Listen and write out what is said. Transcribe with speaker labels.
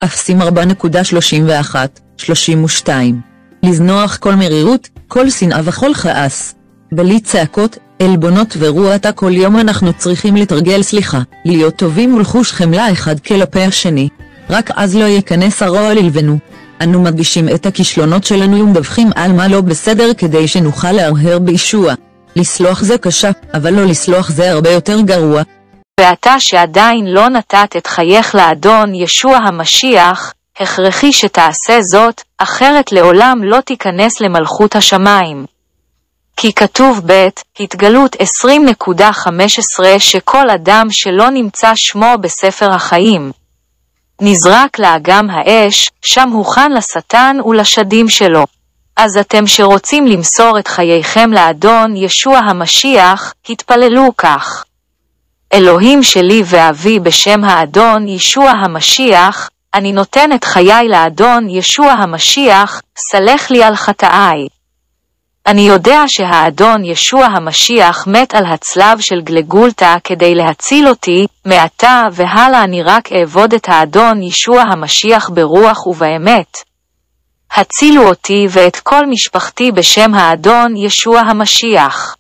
Speaker 1: אפסים 4.31, 32. לזנוח כל מרירות, כל שנאה וכל כעס. בלי צעקות, עלבונות ורועתה כל יום אנחנו צריכים לתרגל סליחה, להיות טובים ולחוש חמלה אחד כלפי השני. רק אז לא ייכנס הרוע ללבנו. אנו מדגישים את הכישלונות שלנו ומדווחים על מה לא בסדר כדי שנוכל להרהר בישוע. לסלוח זה קשה, אבל לא לסלוח זה הרבה יותר גרוע.
Speaker 2: ואתה שעדיין לא נתת את חייך לאדון ישוע המשיח, הכרחי שתעשה זאת, אחרת לעולם לא תיכנס למלכות השמיים. כי כתוב התגלות 20.15 שכל אדם שלא נמצא שמו בספר החיים נזרק לאגם האש, שם הוכן לשטן ולשדים שלו. אז אתם שרוצים למסור את חייכם לאדון ישוע המשיח, התפללו כך. אלוהים שלי ואבי בשם האדון ישוע המשיח, אני נותן את חיי לאדון ישוע המשיח, סלח לי על חטאיי. אני יודע שהאדון ישוע המשיח מת על הצלב של גלגולתה כדי להציל אותי, מעתה והלאה אני רק אעבוד את האדון ישוע המשיח ברוח ובאמת. הצילו אותי ואת כל משפחתי בשם האדון ישוע המשיח.